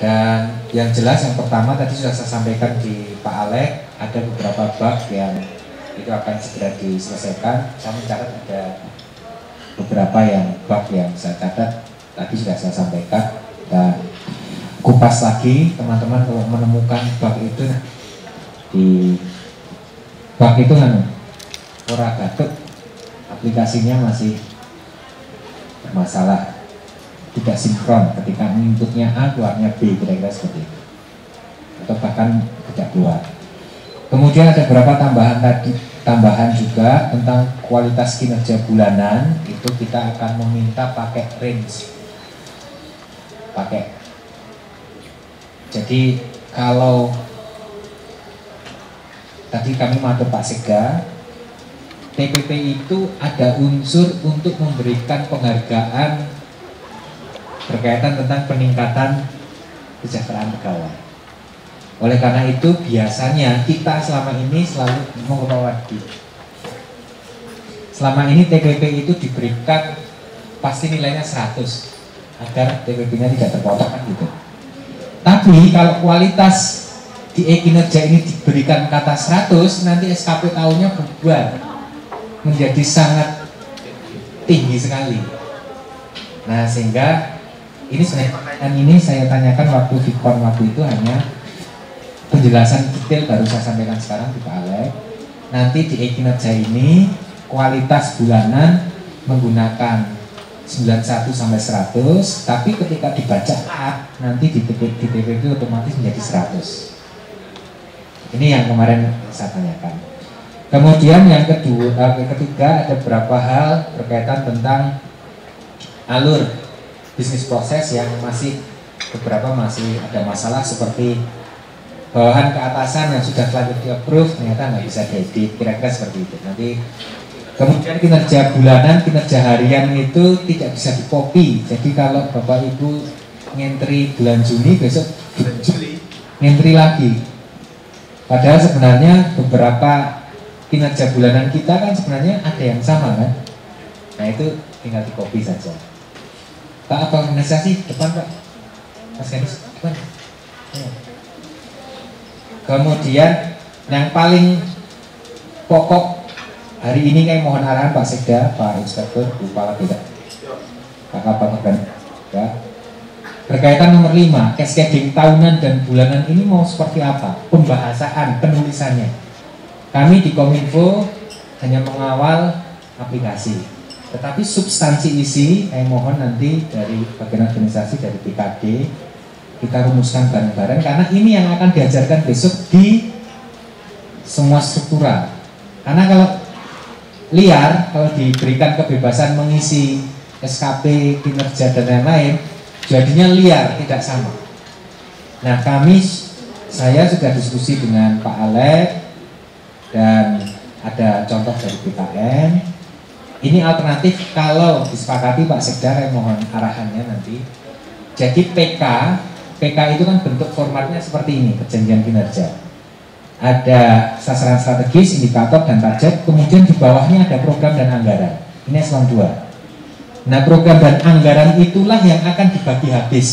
Dan yang jelas yang pertama tadi sudah saya sampaikan di Pak Alek, ada beberapa bug yang itu akan segera diselesaikan. Saya mencatat ada beberapa yang bug yang saya catat tadi sudah saya sampaikan. Dan kupas lagi teman-teman kalau menemukan bug itu di bug itu kan ora gatuk, aplikasinya masih bermasalah, tidak sinkron ketika inputnya A keluarnya B, kira-kira seperti itu, atau bahkan tidak keluar. Kemudian ada beberapa tambahan juga tentang kualitas kinerja bulanan. Itu kita akan meminta pakai range, jadi kalau tadi kami matur Pak Sekda, TPP itu ada unsur untuk memberikan penghargaan berkaitan tentang peningkatan kesejahteraan pegawai. Oleh karena itu biasanya kita selama ini selalu selama ini TPP itu diberikan pasti nilainya 100 agar TPP-nya tidak terpotong gitu. Tapi kalau kualitas di kinerja ini diberikan kata 100, nanti SKP tahunnya berubah menjadi sangat tinggi sekali. Nah, sehingga ini sebenarnya pertanyaan ini saya tanyakan waktu Vicon waktu itu hanya penjelasan detail baru saya sampaikan sekarang di Pak Alek. Nanti di kinerja ini kualitas bulanan menggunakan 91 sampai 100, tapi ketika dibaca A nanti di TPP otomatis menjadi 100. Ini yang kemarin saya tanyakan. Kemudian yang ketiga ada beberapa hal berkaitan tentang alur bisnis proses yang beberapa masih ada masalah, seperti bawahan ke atasan yang sudah telah di approve ternyata nggak bisa diedit, kira-kira seperti itu. Nanti kemudian kinerja bulanan, kinerja harian itu tidak bisa di copy. Jadi kalau Bapak Ibu ngentri bulan Juni, besok bulan Juli ngentri lagi. Padahal sebenarnya beberapa kinerja bulanan kita kan sebenarnya ada yang sama kan. Nah itu tinggal di copy saja. Pak, apa organisasi depan Pak? Mas Ganis depan. Ya. Kemudian yang paling pokok hari ini kayak mohon arahan Pak Sekda, Pak Inspektur, Kepala Beda, Pak Kabang Organik ya. Berkaitan nomor 5, cascading tahunan dan bulanan ini mau seperti apa? Pembahasan, penulisannya. Kami di Kominfo hanya mengawal aplikasi, tetapi substansi isi, saya mohon nanti dari bagian organisasi, dari BKD, kita rumuskan bareng-bareng, karena ini yang akan diajarkan besok di semua struktural. Karena kalau liar, kalau diberikan kebebasan mengisi SKP, kinerja dan lain-lain, jadinya liar, tidak sama. Nah saya sudah diskusi dengan Pak Alek, dan ada contoh dari BKN. Ini alternatif kalau disepakati Pak Sekda, saya mohon arahannya nanti. Jadi PK itu kan bentuk formatnya seperti ini, perjanjian kinerja. Ada sasaran strategis, indikator dan target, kemudian di bawahnya ada program dan anggaran. Ini eselon 2. Nah, program dan anggaran itulah yang akan dibagi habis.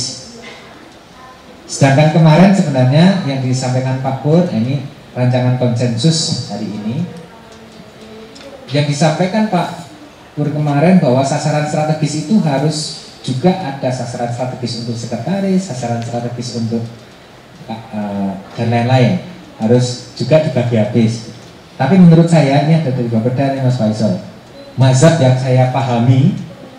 Sedangkan kemarin sebenarnya yang disampaikan Pak Pur, ini rancangan konsensus hari ini, yang disampaikan Pak Pur kemarin bahwa sasaran strategis itu harus juga ada sasaran strategis untuk sekretaris, sasaran strategis untuk dan lain-lain, harus juga dibagi habis. Tapi menurut saya, ini ada dari Bapak dan Mas Faisal, mazhab yang saya pahami,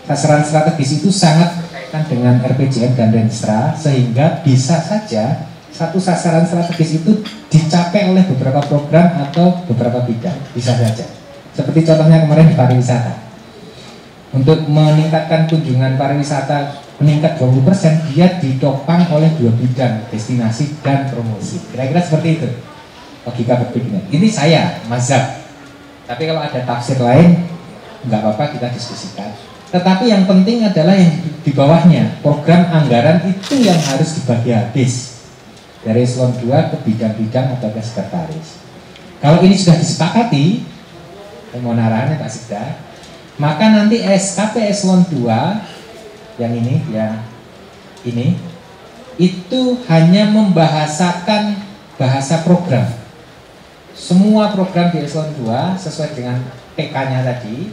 sasaran strategis itu sangat berkaitan dengan RPJM dan Renstra, sehingga bisa saja satu sasaran strategis itu dicapai oleh beberapa program atau beberapa bidang, bisa saja. Seperti contohnya kemarin di pariwisata. Untuk meningkatkan kunjungan pariwisata meningkat 20%, dia ditopang oleh 2 bidang, destinasi dan promosi. Kira-kira seperti itu logika berpikirnya. Ini saya, mazhab. Tapi kalau ada tafsir lain, nggak apa-apa, kita diskusikan. Tetapi yang penting adalah yang di bawahnya, program anggaran itu yang harus dibagi habis dari eselon 2 ke bidang-bidang atau ke sekretaris. Kalau ini sudah disepakati, mohon arahannya Pak Sekda, maka nanti SKP eselon 2 yang ini itu hanya membahasakan bahasa program. Semua program di eselon 2 sesuai dengan PK-nya tadi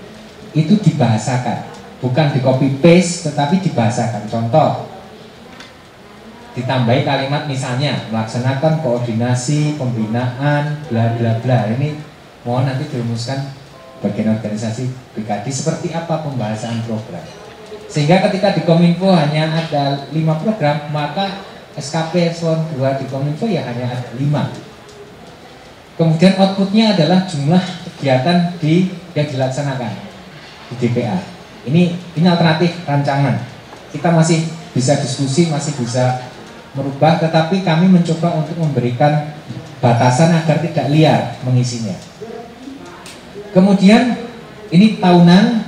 itu dibahasakan, bukan di copy paste tetapi dibahasakan. Contoh, ditambahi kalimat misalnya melaksanakan koordinasi pembinaan bla bla bla. Ini mohon nanti dirumuskan bagian organisasi BKD seperti apa pembahasan program, sehingga ketika di Kominfo hanya ada 5 program, maka SKP eselon 2 di Kominfo ya hanya ada 5. Kemudian outputnya adalah jumlah kegiatan yang dilaksanakan di DPA. Ini alternatif rancangan. Kita masih bisa diskusi, masih bisa merubah, tetapi kami mencoba untuk memberikan batasan agar tidak liar mengisinya. Kemudian ini tahunan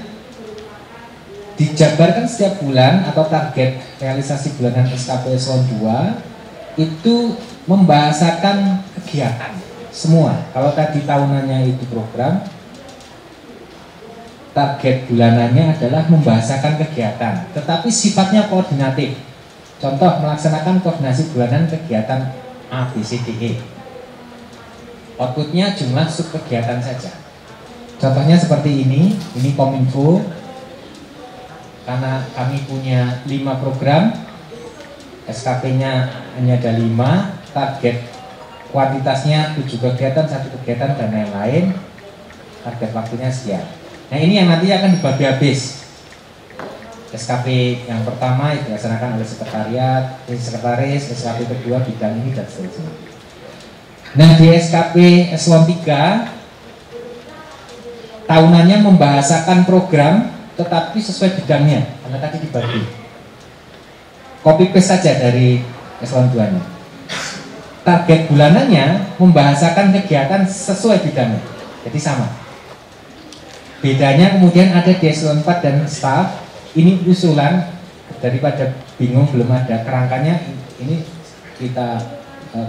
dijabarkan setiap bulan atau target realisasi bulanan SKP eselon 2 itu membahasakan kegiatan semua. Kalau tadi tahunannya itu program, target bulanannya adalah membahasakan kegiatan, tetapi sifatnya koordinatif. Contoh, melaksanakan koordinasi bulanan kegiatan A, B, C, D, E. Outputnya jumlah sub kegiatan saja. Contohnya seperti ini Kominfo. Karena kami punya 5 program, SKP-nya hanya ada 5, target kuantitasnya 7 kegiatan, 1 kegiatan, dan lain-lain. Target waktunya sekian. Nah, ini yang nanti akan dibagi habis. SKP yang pertama itu dilaksanakan oleh sekretariat, sekretaris, SKP kedua bidang ini dan seterusnya. Nah, di SKP eselon 3 tahunannya membahasakan program tetapi sesuai bidangnya, karena tadi dibagi. Copy paste saja dari eselon 2-nya. Target bulanannya membahasakan kegiatan sesuai bidangnya, jadi sama. Bedanya kemudian ada di eselon 4 dan staff. Ini usulan, daripada bingung belum ada kerangkanya, ini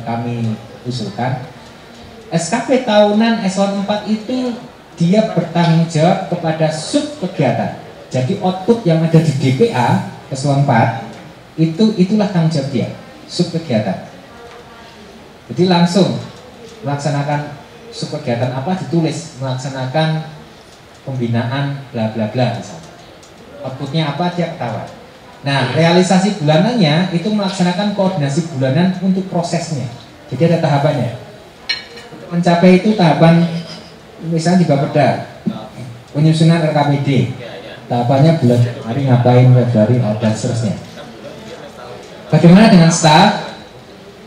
kami usulkan. SKP tahunan eselon 4 itu dia bertanggung jawab kepada sub kegiatan. Jadi output yang ada di DPA eselon 4 itulah tanggung jawab dia, sub kegiatan. Jadi langsung melaksanakan sub kegiatan apa, ditulis melaksanakan pembinaan bla bla bla misalnya. Outputnya apa, dia ketahuan. Nah, realisasi bulanannya itu melaksanakan koordinasi bulanan untuk prosesnya. Jadi ada tahapannya. Untuk mencapai itu tahapan, misalnya di Bapeda, penyusunan RKPD. Tahapannya bulan Januari ngapain, Februari, dan seterusnya. Bagaimana dengan staff?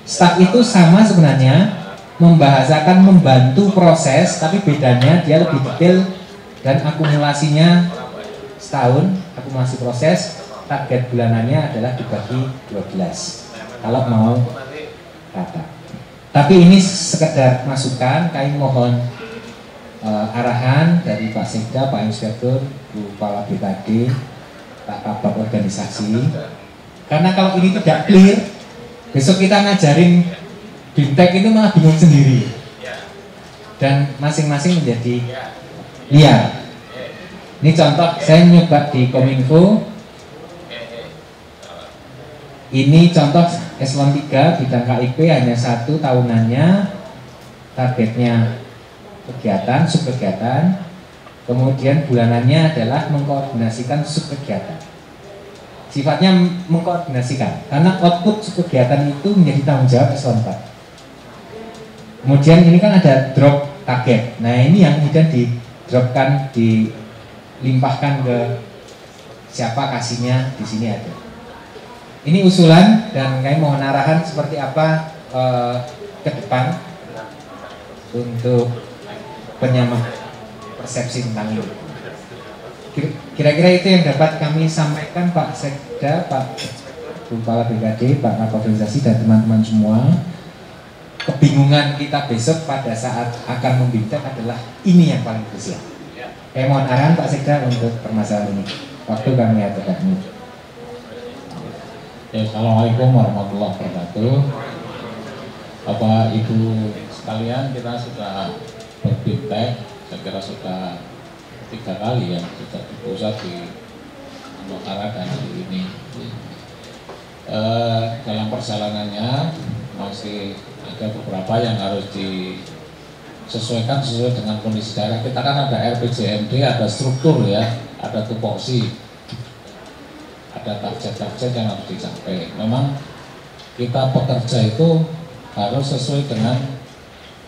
Staff itu sama sebenarnya, membahasakan membantu proses, tapi bedanya dia lebih detail dan akumulasinya setahun, akumulasi proses. Target bulanannya adalah dibagi 12 kalau mau rata. Tapi ini sekedar masukan, kami mohon arahan dari Pak Sekda, Pak Inspektur, Bu Kepala BKD, Pak Kabak Organisasi. Karena kalau ini tidak clear, besok kita ngajarin BIMTEK itu malah bingung sendiri. Dan masing-masing menjadi liar. Ini contoh, saya nyoba di Kominfo. Ini contoh eselon 3 bidang KIP hanya 1 tahunannya, targetnya kegiatan, sub kegiatan. Kemudian bulanannya adalah mengkoordinasikan sub kegiatan. Sifatnya mengkoordinasikan, karena output sub kegiatan itu menjadi tanggung jawab eselon 4. Kemudian ini kan ada drop target. Nah, ini yang kemudian di-dropkan, dilimpahkan ke siapa kasihnya, di sini ada. Ini usulan dan kami mohon arahan seperti apa ke depan untuk penyamaan persepsi tentang ini. Kira-kira itu yang dapat kami sampaikan, Pak Sekda, Pak Kepala BKD, Pak Kabak Organisasi, dan teman-teman semua. Kebingungan kita besok pada saat akan membincang adalah ini yang paling krusial. Kami mohon arahan Pak Sekda untuk permasalahan ini. Waktu kami aturkan ini. Assalamualaikum warahmatullahi wabarakatuh. Bapak Ibu sekalian, kita sudah berbintek, saya kira sudah 3 kali ya, sudah di pusat di Nusantara dan hari ini. dalam perjalanannya masih ada beberapa yang harus disesuaikan sesuai dengan kondisi daerah. Kita kan ada RPJMD, ada struktur ya, ada tupoksi, ada target-target yang harus dicapai. Memang kita bekerja itu harus sesuai dengan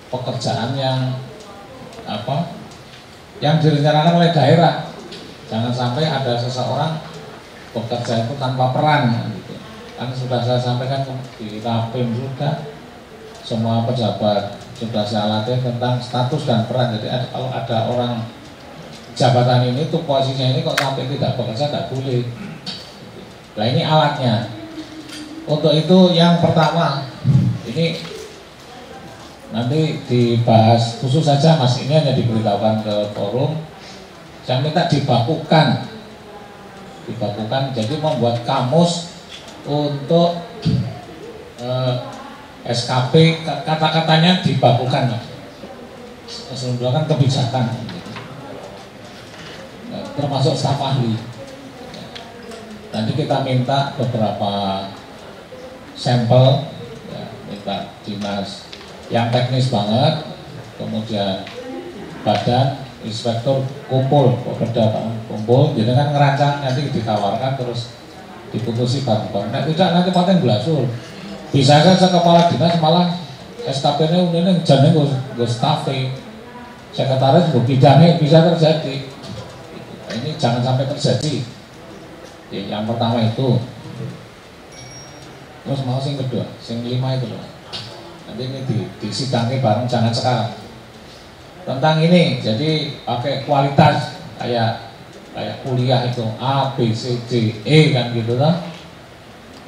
pekerjaan yang yang direncanakan oleh daerah. Jangan sampai ada seseorang bekerja itu tanpa peran gitu. Kan sudah saya sampaikan di Rapim juga, semua pejabat sudah saya latih tentang status dan peran. Jadi kalau ada orang jabatan ini tuh posisinya ini kok sampai tidak bekerja, tidak boleh. Nah ini alatnya. Untuk itu yang pertama, ini nanti dibahas khusus saja Mas, ini hanya diberitahukan ke forum. Saya minta dibakukan, jadi membuat kamus untuk SKP, kata-katanya dibakukan, kan kebijakan, termasuk staf ahli. Nanti kita minta beberapa sampel, ya, minta dinas yang teknis banget, kemudian badan inspektur kumpul, kumpul, jadi kan ngerancang nanti ditawarkan terus diputusi bareng-bareng. Nah, tidak nanti paten belasul. Bisa saja kepala dinas malah SKP-nya udah jane gue staffing, sekretaris gue bidangnya bisa terjadi. Ini jangan sampai terjadi. Ya, yang pertama itu. Terus mau sing kedua, sing 5 itu loh. Nanti ini disidangnya bareng, jangan sekarang. Tentang ini, jadi pakai kualitas kayak kuliah itu A, B, C, D, E kan gitu lah.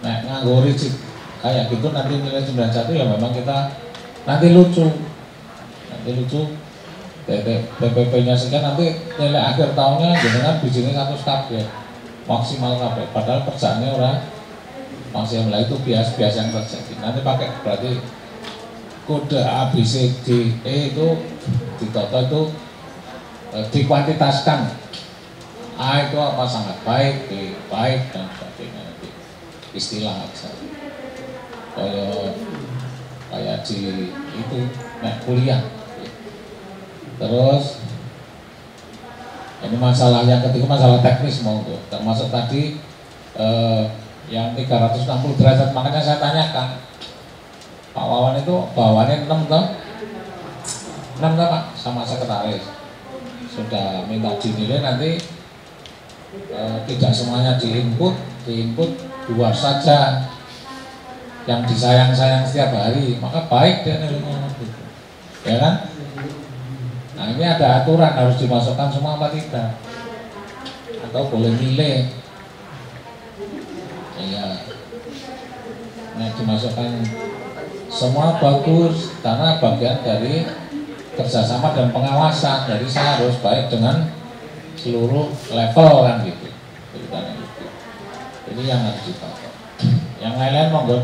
Nah nganggo rigid kayak gitu nanti nilai 91 ya memang kita nanti lucu. PPP-nya sekian, nanti nilai akhir tahunnya dengan bijinya 100 kabeh maksimal kabeh. Padahal kerjaannya orang maksimal itu bias yang terjadi. Nanti pakai berarti kode A, B, C, D, E itu ditoto itu dikuantitaskan. A itu apa sangat baik, B baik dan sebagainya. Nanti istilah aja. Kayak di itu naik kuliah. Terus ini masalah yang ketiga, masalah teknis mau tuh, termasuk tadi yang 360 derajat. Makanya saya tanyakan Pak Wawan itu bawaannya 6 toh? 6 toh Pak, sama sekretaris. Sudah minta dinilai nanti tidak semuanya diinput 2 saja yang disayang-sayang setiap hari, maka baik dia nilainya gitu. Ya kan? Nah ini ada aturan harus dimasukkan semua apa tidak? Atau boleh milih? Iya. Nah dimasukkan semua bagus karena bagian dari kerjasama dan pengawasan. Jadi saya harus baik dengan seluruh level kan gitu. Ini yang harus ditonton. Yang lain-lain monggo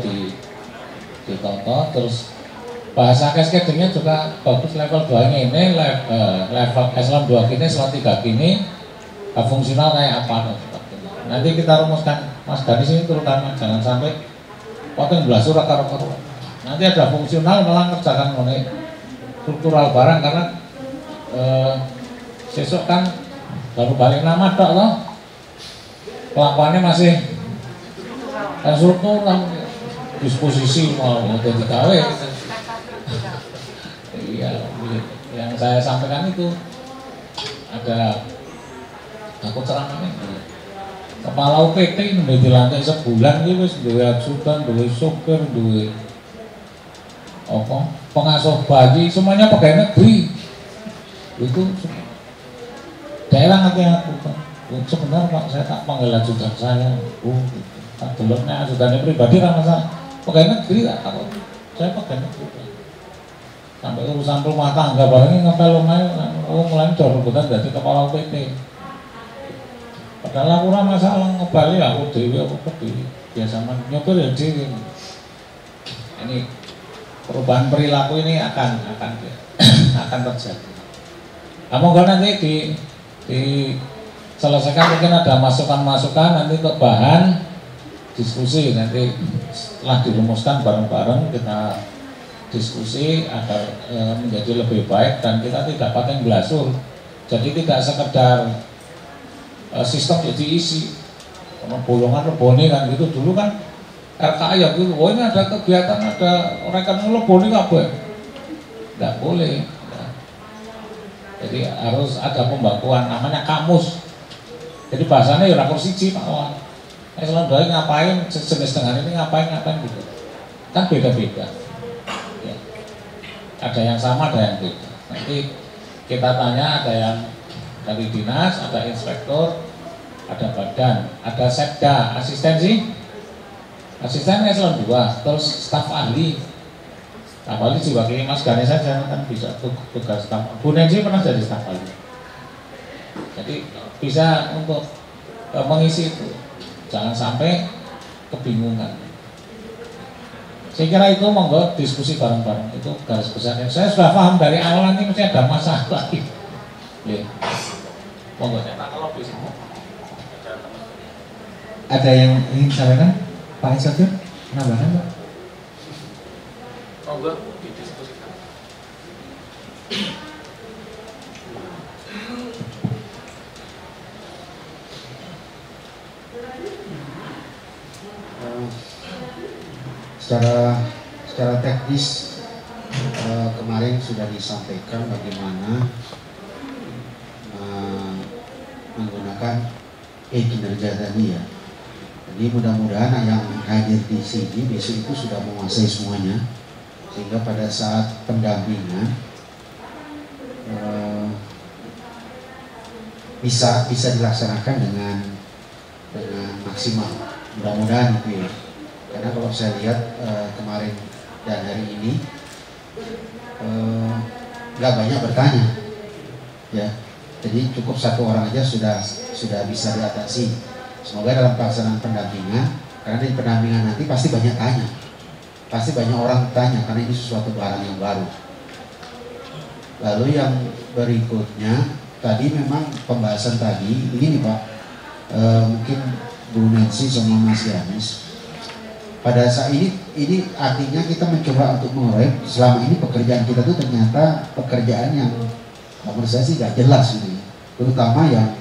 ditonton. Terus bahasa cascadingnya juga bagus. Level 2 nya ini level eselon 2 gini, eselon 3 gini, fungsional kayak apa. Nanti kita rumuskan Mas Danis ini terutama jangan sampai potong belasur akar-akar. Nanti ada fungsional malah kerjakan mengenai struktural barang karena sesok kan baru balik nama tok loh, kelakuannya masih struktural, disposisi mau jadi gawe. Iya, yang saya sampaikan itu ada aku ceramahnya kepala UPT ini di lantai sebulan gitu, dua ajudan, dua sopir, dua pengasuh bayi, semuanya pegawai negeri. Itu daerah nanti aku sebenarnya Pak, saya tak panggil ajudan saya. Tak dulurnya ajudannya pribadi karena saya pegawai negeri tak tahu. Saya pegawai negeri. Sampai urusan rumah tangga barangnya ngepel lumayan, mulai jauh rebutan jadi kepala UPT. Padahal aku ora masalah ngebali aku dewi biasa nyopir ya dewi. Ini perubahan perilaku ini akan terjadi. Nah, monggo nanti diselesaikan, mungkin ada masukan-masukan nanti untuk bahan diskusi nanti setelah dirumuskan bareng-bareng kita diskusi agar menjadi lebih baik dan kita tidak pakai glasur. Jadi tidak sekedar sistem jadi isi bolongan leboni kan gitu. Dulu kan RKI ya gitu, oh ini ada kegiatan, ada orang kan leboni kabeh. Tidak boleh. Jadi harus ada pembakuan, namanya kamus. Jadi bahasanya ya rakor siji Pak Wan. Selalu ngapain jenis dengan ini ngapain gitu. Kan beda-beda. Ya. Ada yang sama, ada yang beda. Nanti kita tanya, ada yang dari dinas, ada inspektor, ada badan, ada setda, asistensi. Asistennya selalu 2, terus staf ahli. Staf ahli diwakili Mas Ganes saja kan bisa tugas staf. Bu Nensi pernah jadi staf ahli. Jadi bisa untuk mengisi itu. Jangan sampai kebingungan. Saya kira itu monggo diskusi bareng-bareng itu garis besarnya. Saya sudah paham dari awal nanti mesti ada masalah lagi. Ya. Monggo saya kalau bisa. Ada yang ingin disampaikan Pak Inspektur? Penambahan Pak? Monggo didiskusikan. Secara teknis kemarin sudah disampaikan bagaimana menggunakan kinerja tadi ya. Jadi mudah-mudahan yang hadir di sini besok itu sudah menguasai semuanya, sehingga pada saat pendampingan bisa dilaksanakan dengan maksimal. Mudah-mudahan itu ya. Karena kalau saya lihat kemarin dan hari ini nggak banyak bertanya, ya. Jadi cukup 1 orang aja sudah bisa diatasi. Semoga dalam pelaksanaan pendampingan, karena di pendampingan nanti pasti banyak tanya, pasti banyak orang tanya karena ini sesuatu barang yang baru. Lalu yang berikutnya tadi memang pembahasan tadi ini nih Pak, mungkin Bu Nancy sama Mas Ganes. Pada saat ini artinya kita mencoba untuk mengurai selama ini pekerjaan kita tuh ternyata pekerjaan yang menurut saya sih gak jelas gitu ya. Terutama yang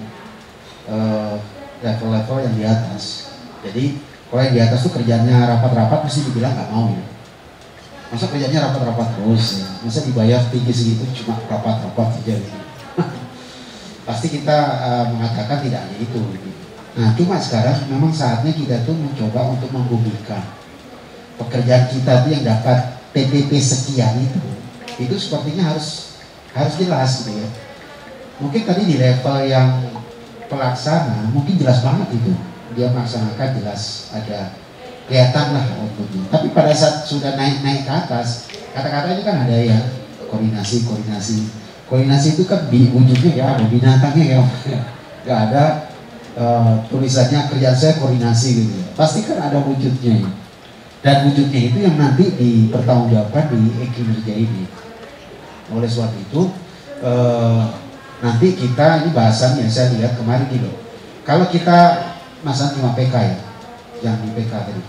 level-level yang di atas. Jadi kalau yang di atas tuh kerjanya rapat-rapat mesti dibilang gak mau ya. Masa kerjanya rapat-rapat terus ya. Masa dibayar tinggi segitu cuma rapat-rapat aja gitu. Pasti kita mengatakan tidak hanya itu gitu. Nah cuma sekarang memang saatnya kita tuh mencoba untuk membuktikan pekerjaan kita tuh yang dapat PPP sekian itu sepertinya harus jelas gitu ya. Mungkin tadi di level yang pelaksana mungkin jelas banget itu dia melaksanakan, jelas ada kelihatan lah outputnya. Tapi pada saat sudah naik ke atas, kata-katanya kan ada ya koordinasi itu kan wujudnya ya ada binatangnya ya, nggak ada tulisannya kerjaan saya koordinasi gitu. Pasti kan ada wujudnya ya. Dan wujudnya itu yang nanti dipertanggungjawabkan di kinerja ini. Oleh sebab itu nanti kita ini bahasannya saya lihat kemarin gitu. Kalau kita masa 5 PK ya, yang di PK tadi.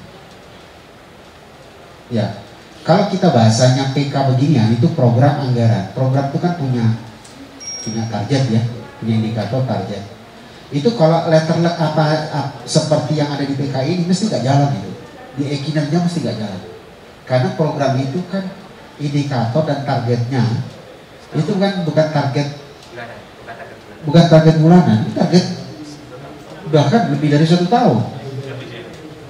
Ya, kalau kita bahasanya PK beginian itu program anggaran. Program itu kan punya target ya, punya indikator target. Itu kalau letter seperti yang ada di PK ini mesti nggak jalan gitu. Di kinerja mesti nggak jalan. Karena program itu kan indikator dan targetnya itu kan bukan target bulanan, target bahkan lebih dari 1 tahun.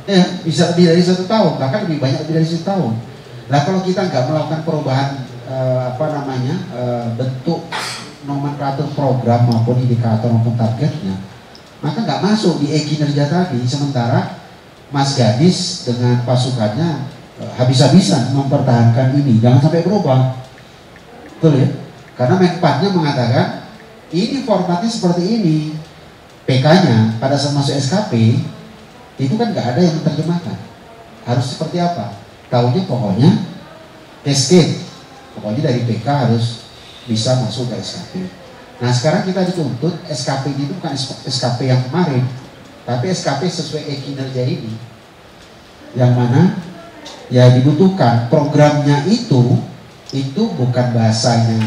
Ya, bisa lebih dari 1 tahun, bahkan lebih banyak lebih dari 1 tahun. Nah kalau kita nggak melakukan perubahan bentuk nomenklatur program maupun indikator maupun targetnya, maka nggak masuk di kinerja tadi. Sementara Mas Gadis dengan pasukannya habis-habisan mempertahankan ini, jangan sampai berubah, betul ya? Karena Menpannya mengatakan ini formatnya seperti ini, PK-nya pada saat masuk SKP itu kan nggak ada yang menerjemahkan harus seperti apa. Tahunya pokoknya cascade, pokoknya dari PK harus bisa masuk ke SKP. Nah sekarang kita dituntut SKP itu bukan SKP yang kemarin, tapi SKP sesuai kinerja ini. yang mana ya dibutuhkan programnya itu bukan bahasanya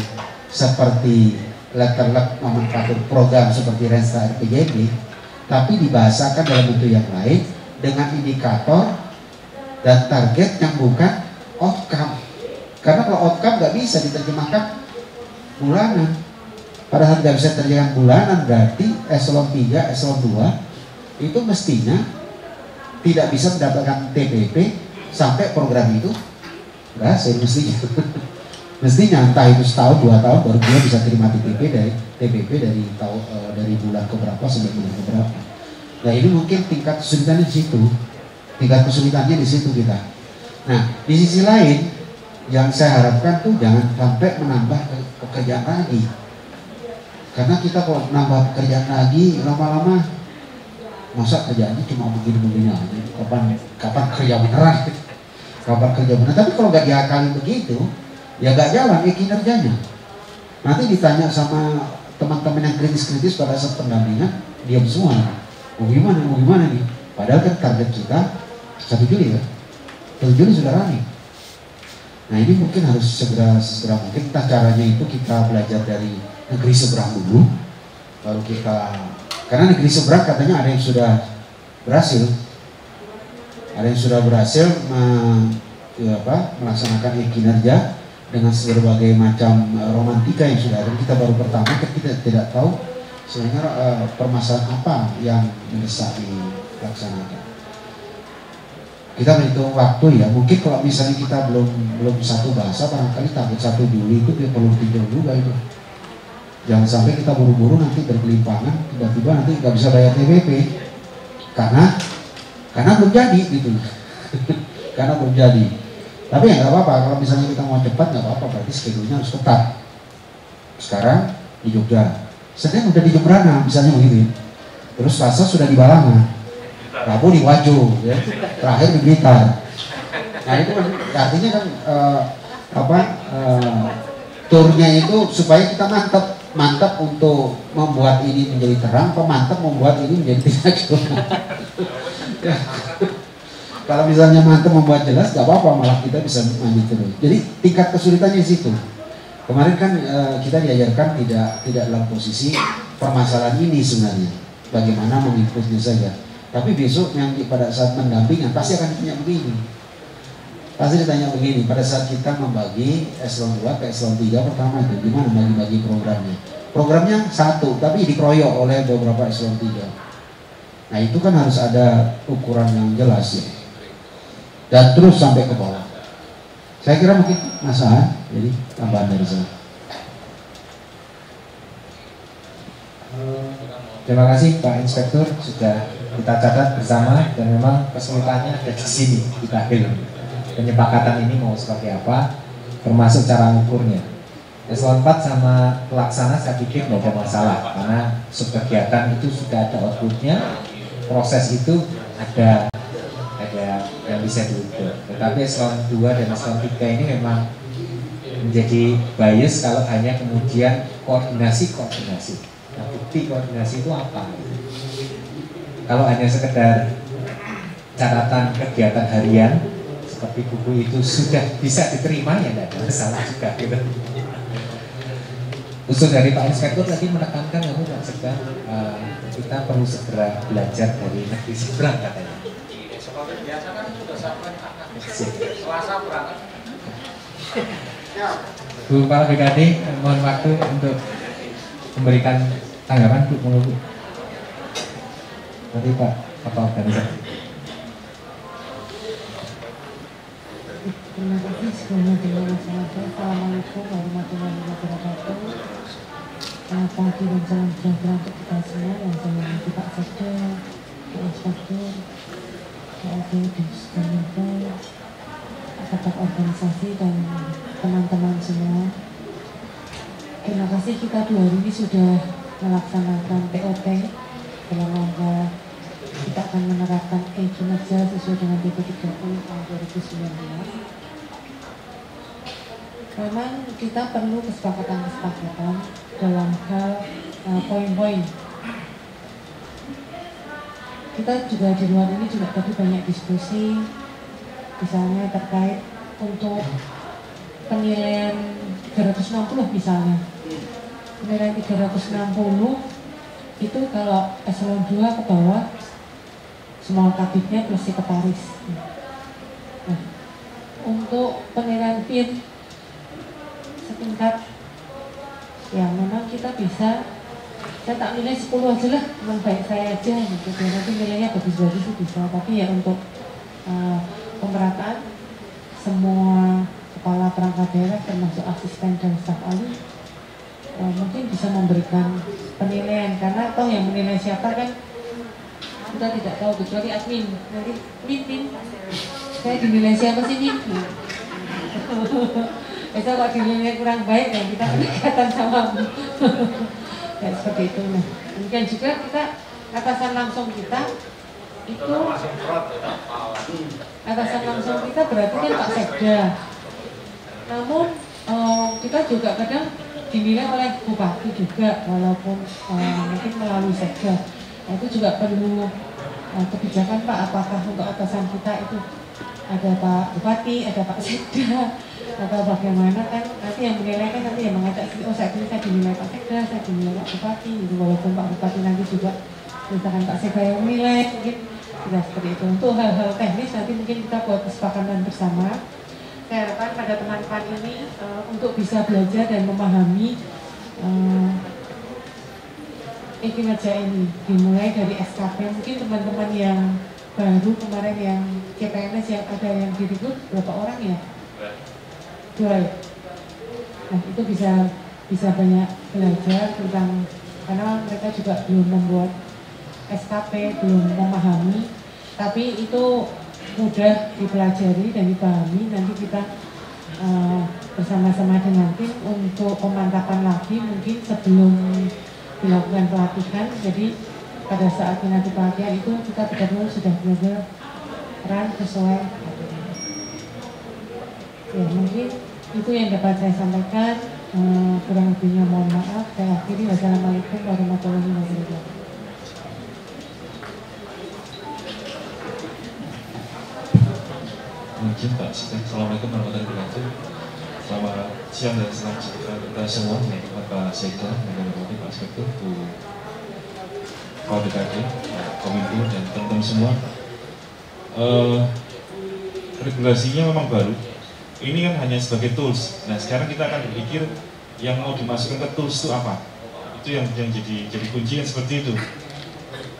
seperti letter-letter nomenklatur program seperti Renstra RPJB, tapi dibahasakan dalam bentuk yang lain dengan indikator dan target yang bukan outcome. Karena kalau outcome nggak bisa diterjemahkan bulanan. Pada saat nggak bisa terjemahkan bulanan, berarti eselon 3, eselon 2 itu mestinya tidak bisa mendapatkan TPP sampai program itu berhasil mestinya. Mestinya entah itu setahun 2 tahun baru dia bisa terima TPP dari bulan keberapa sampai bulan keberapa. Nah ini mungkin tingkat kesulitannya di situ, kita. Nah di sisi lain yang saya harapkan tuh jangan sampai menambah pekerjaan lagi, karena kita kalau menambah pekerjaan lagi lama-lama masa kerjaannya cuma begini-begini aja, kapan kerja beneran, tapi kalau nggak diakali begitu ya nggak jalan kinerjanya. Nanti ditanya sama teman-teman yang kritis-kritis pada saat pendampingan, diam semua. Mau gimana nih? Padahal kan target kita 1 Juli ya. 1 Juli sudah running. Nah ini mungkin harus segera mungkin. Caranya itu kita belajar dari negeri seberang dulu, baru kita, karena negeri seberang katanya ada yang sudah berhasil melaksanakan kinerja dengan berbagai macam romantika yang sudah ada. Kita baru pertama, kita tidak tahu sebenarnya permasalahan apa yang mendesak dilaksanakan. Kita menghitung waktu ya, mungkin kalau misalnya kita belum satu bahasa, barangkali target 1 Juli itu dia perlu tinjau juga itu. Jangan sampai kita buru-buru nanti berkelimpangan, tiba-tiba nanti nggak bisa bayar TPP karena belum jadi gitu. Karena belum jadi. Tapi ya nggak apa-apa, kalau misalnya kita mau cepat nggak apa-apa, berarti schedule-nya harus ketat. Sekarang di Jogja, Senin udah di Jembrana misalnya begitu. Terus Selasa sudah di Balanga, Rabu di Wajo, ya. Terakhir di Blitar. Nah itu kan artinya kan turnya itu supaya kita mantap untuk membuat ini menjadi terang, mantap membuat ini menjadi tidak jelas. Kalau misalnya mantap membuat jelas, nggak apa-apa, malah kita bisa maju terus. Jadi tingkat kesulitannya di situ. Kemarin kan kita diajarkan tidak dalam posisi permasalahan ini sebenarnya, bagaimana menginputnya saja. Tapi besok yang pada saat mendampingan pasti akan ditanya begini. Pada saat kita membagi eselon 2 ke eselon 3 pertama itu gimana bagi programnya. Programnya satu, tapi dikeroyok oleh beberapa eselon 3. Nah itu kan harus ada ukuran yang jelas ya. Dan terus sampai ke bawah. Saya kira mungkin Mas Aan, jadi tambahan dari saya. Terima kasih Pak Inspektur, sudah kita catat bersama dan memang kesulitannya ada di sini di tahlil. Penyepakatan ini mau seperti apa, termasuk cara mengukurnya. Eselon 4 sama pelaksana saya pikir tidak ada masalah karena subkegiatan itu sudah ada outputnya, proses itu ada yang bisa diukur. Tetapi eselon 2 dan eselon 3 ini memang menjadi bias kalau hanya kemudian koordinasi. Nah, bukti koordinasi itu apa? Kalau hanya sekedar catatan kegiatan harian seperti buku itu sudah bisa diterima ya tidak ada masalah juga gitu. Usul dari Pak Inspektur tadi menekankan kamu kita perlu segera belajar dari negeri seberang katanya. Biasa kan sudah sampai Selasa berangkat. Bu Kepala BKD, mohon waktu untuk memberikan tanggapan Bu. Nanti Pak apa organisasi. Terima kasih sebelumnya. Assalamualaikum warahmatullahi wabarakatuh. Selamat pagi dan salam sejahtera untuk kita semua yang saya hormati Pak Sekda, Pak Inspektur, KLB, Diskominfo, Ketua organisasi dan teman-teman semua. Terima kasih kita 2 hari ini sudah melaksanakan TOT dalam rangka kita akan menerapkan kinerja sesuai dengan PP 30 tahun 2019. Memang kita perlu kesepakatan dalam hal poin-poin. Kita juga di luar ini juga tadi banyak diskusi misalnya terkait untuk penilaian 360 misalnya. Penilaian 360 itu kalau eselon 2 ke bawah semua kabitnya plus sekretaris. Nah, untuk penilaian PIN setingkat ya memang kita bisa, saya tak nilai 10 aja lah, teman baik saya aja gitu. Nanti nilainya bagus-bagus sih bisa, tapi ya untuk pemerataan semua kepala perangkat daerah termasuk asisten dan staf ahli mungkin bisa memberikan penilaian, karena toh yang menilai siapa kan kita tidak tahu kecuali admin. Nanti Min, saya dinilai siapa sih Min? Itu kalau dinilai kurang baik ya kita pendekatan sama ya seperti itu. Nah, kemudian juga kita atasan langsung kita itu atasan langsung kita berarti kan Pak Sekda. Namun kita juga kadang dinilai oleh bupati juga, walaupun mungkin melalui sekda. Nah, itu juga perlu kebijakan Pak, apakah untuk atasan kita itu ada Pak Bupati, ada Pak Sekda, atau bagaimana kan nanti yang menilai kan nanti yang mengajak, oh saya dinilai Pak Sekda, saya dinilai Pak Bupati, gitu. Walaupun Pak Bupati nanti juga misalkan Pak Sekda yang menilai, mungkin tidak seperti itu. Untuk hal-hal teknis nanti mungkin kita buat kesepakatan bersama. Saya harapkan pada teman-teman ini untuk bisa belajar dan memahami kinerja ini, dimulai dari SKP. Mungkin teman-teman yang baru kemarin yang CPNS yang ada yang direkrut berapa orang ya? 2 ya? Nah itu bisa banyak belajar tentang, karena mereka juga belum membuat SKP, belum memahami, tapi itu mudah dipelajari dan dipahami. Nanti kita bersama-sama dengan tim untuk pemantapan lagi mungkin sebelum dilakukan pelatihan. Jadi pada saat nanti pelatihan itu kita benar-benar sudah belajar peran sesuai. Ya mungkin itu yang dapat saya sampaikan. Kurang lebihnya mohon maaf. Saya akhiri. Wassalamualaikum warahmatullahi wabarakatuh. Mungkin Pak, Assalamualaikum warahmatullahi wabarakatuh. Selamat siang dan selamat sejahtera kita semua, teman-teman Pak Sekda, dan Pak Inspektur, Bu KDKD, Kominfo, dan teman-teman semua. Regulasinya memang baru. Ini kan hanya sebagai tools. Nah sekarang kita akan berpikir yang mau dimasukkan ke tools itu apa. Itu yang jadi kunci kan seperti itu.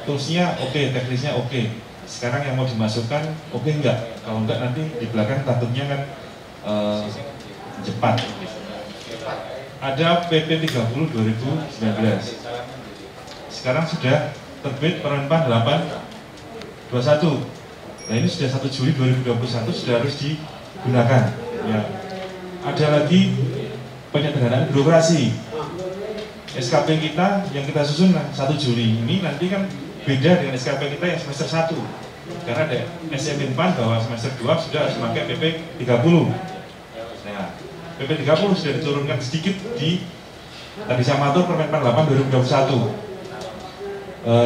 Toolsnya oke, teknisnya oke. Sekarang yang mau dimasukkan oke enggak? Kalau enggak nanti di belakang takutnya kan cepat. Ada PP 30 2019. Sekarang sudah terbit Permenpan 821. Nah ini sudah 1 Juli 2021 sudah harus digunakan. Ya. Ada lagi penyederhanaan birokrasi. SKP kita yang kita susun 1 Juli ini nanti kan beda dengan SKP kita yang semester 1, karena ada SMN PAN bahwa semester 2 sudah harus memakai PP 30. Nah, PP 30 sudah diturunkan sedikit di tadi saya matur Permenpan 8 2021.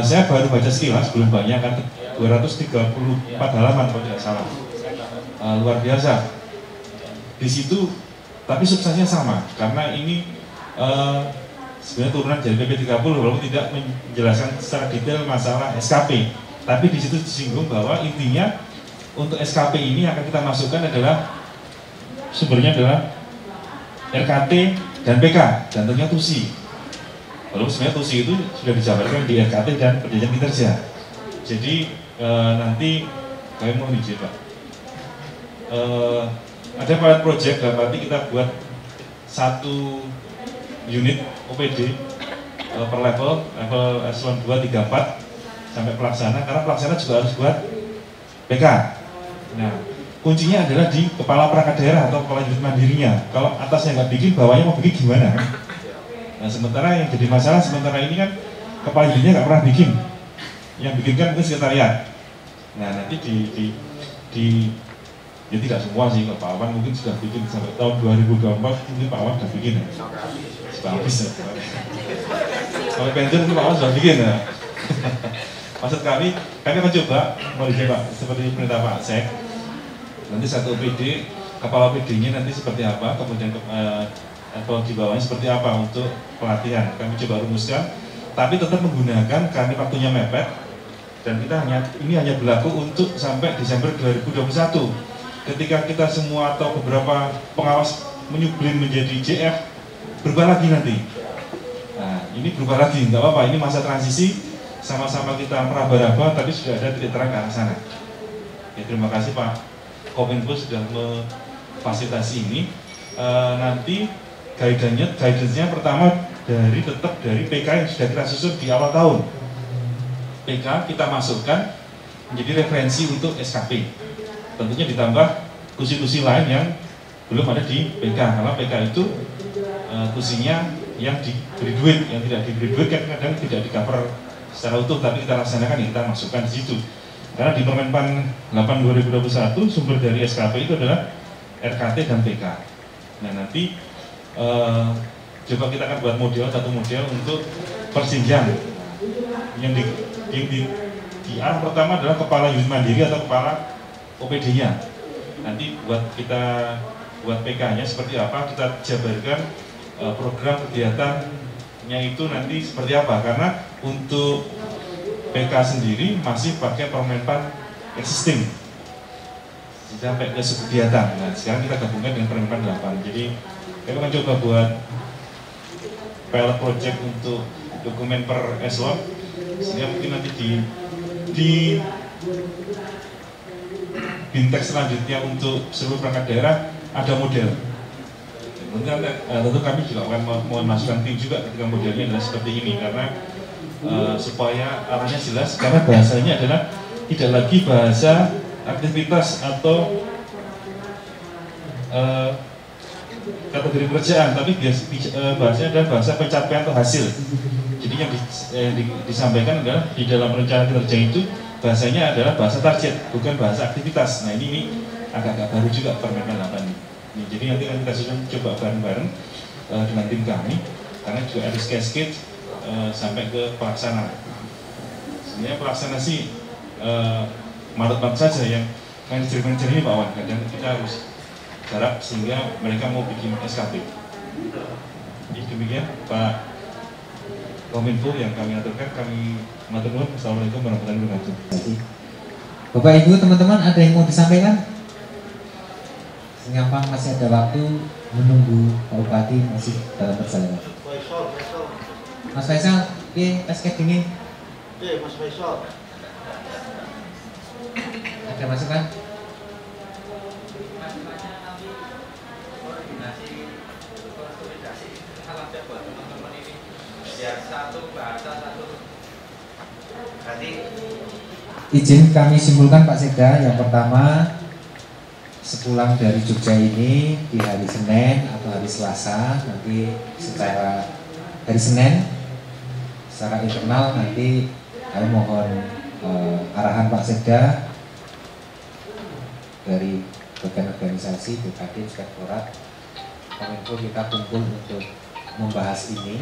Saya baru baca sekilas, belum banyak kan, 234 halaman kalau tidak salah. Luar biasa. Di situ, tapi substansinya sama, karena ini sebenarnya turunan dari PP 30 walaupun tidak menjelaskan secara detail masalah SKP, tapi di situ disinggung bahwa intinya untuk SKP ini akan kita masukkan adalah sumbernya adalah RKT dan PK dan tentunya TUSI. Walaupun sebenarnya TUSI itu sudah dijabarkan di RKT dan perjanjian kinerja. Jadi nanti kalian mau izin Pak. Ada pilot project dalam arti kita buat satu unit OPD per level eselon 2, 3, 4 sampai pelaksana, karena pelaksana juga harus buat PK. Nah, kuncinya adalah di kepala perangkat daerah atau kepala unit mandirinya. Kalau atasnya nggak bikin, bawahnya mau bikin gimana? Nah, sementara yang jadi masalah sementara ini kan kepala unitnya nggak pernah bikin. Yang bikin kan itu sekretariat. Nah, nanti ya tidak semua sih, Pak Awan mungkin sudah bikin sampai tahun 2024 mungkin Pak Awan sudah bikin ya. Sudah habis ya. Sampai pensiun itu Pak Awan sudah bikin ya. Maksud kami akan coba mau dicoba seperti perintah Pak Sek. Nanti satu OPD, kepala OPD-nya nanti seperti apa, kemudian atau di bawahnya seperti apa untuk pelatihan. Kami coba rumuskan, tapi tetap menggunakan karena waktunya mepet dan ini hanya berlaku untuk sampai Desember 2021. Ketika kita semua atau beberapa pengawas menyublim menjadi JF, berubah lagi nanti. Nah, ini berubah lagi, nggak apa-apa. Ini masa transisi, sama-sama kita meraba-raba, tapi sudah ada titik terang ke arah sana. Ya, terima kasih Pak Kominfo sudah memfasilitasi ini. Nanti guidance-nya pertama tetap dari PK yang sudah kita susun di awal tahun. PK kita masukkan menjadi referensi untuk SKP. Tentunya ditambah kursi-kursi lain yang belum ada di PK, karena PK itu kursinya yang diberi duit, yang tidak diberi duit kan kadang tidak di-cover secara utuh, tapi kita laksanakan ya kita masukkan di situ. Karena di Permenpan 8 2021 sumber dari SKP itu adalah RKT dan PK. Nah nanti coba kita akan buat satu model untuk persenjang yang di arah pertama adalah kepala unit mandiri atau kepala OPD-nya. Nanti buat PK-nya seperti apa, kita jabarkan program kegiatannya itu nanti seperti apa. Karena untuk PK sendiri masih pakai Permenpan existing sampai ke kegiatan. Nah sekarang kita gabungkan dengan Permenpan 8. Jadi kita akan coba buat pilot project untuk dokumen per eselon, sehingga mungkin nanti di bintek selanjutnya untuk seluruh perangkat daerah ada model. Tentu kami juga akan memasukkan tim juga ketika modelnya adalah seperti ini, karena supaya arahnya jelas, karena bahasanya adalah tidak lagi bahasa aktivitas atau kategori pekerjaan, tapi bahasanya adalah bahasa pencapaian atau hasil. Jadi yang disampaikan adalah di dalam rencana kinerja itu bahasanya adalah bahasa target, bukan bahasa aktivitas. Nah ini agak-agak baru juga Permenpan 8 ini. Jadi nanti akan kita susun coba bareng-bareng dengan tim kami, karena juga harus cascade sampai ke pelaksana. Sebenarnya pelaksana sih Maret saja yang manajer-manajer ini Pak Wan, kadang kita harus garap sehingga mereka mau bikin SKP. Jadi demikian Pak Kominfo yang kami aturkan, kami matur nuwun. Assalamualaikum warahmatullahi wabarakatuh. Bapak Ibu teman-teman, ada yang mau disampaikan? Gampang, masih ada waktu menunggu Pak Bupati masih dalam perjalanan. Mas Faisal, oke, SK dingin. Oke, Mas Faisal. Ada masukan? Izin kami simpulkan Pak Sekda, yang pertama sepulang dari Jogja ini di hari Senin atau hari Selasa, nanti secara hari Senin secara internal nanti kami mohon arahan Pak Sekda dari bagian organisasi BKD Inspektorat Kominfo, kita kumpul untuk membahas ini,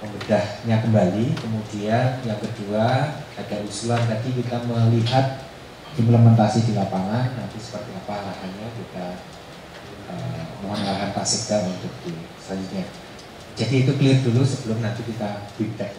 membedahnya kembali. Kemudian yang kedua ada usulan tadi, kita melihat implementasi di lapangan nanti seperti apa arahannya, kita mohon arahan Pak Sekda untuk di selanjutnya. Jadi itu clear dulu sebelum nanti kita feedback.